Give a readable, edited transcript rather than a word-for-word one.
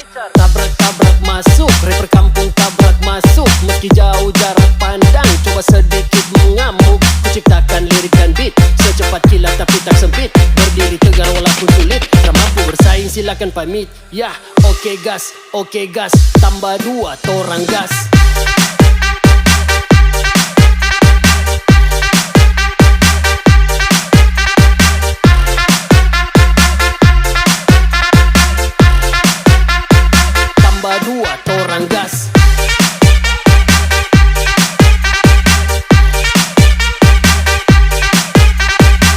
Tabrak-tabrak masuk, rapper kampung tabrak masuk. Meski jauh jarak pandang, coba sedikit mengamuk. Kuciptakan lirik dan beat, secepat kilat tapi tak sempit. Berdiri tegar walaupun sulit, tak mampu bersaing silakan pamit. Yah, oke gas, tambah 2 torang gas. Tambah 2 torang gas.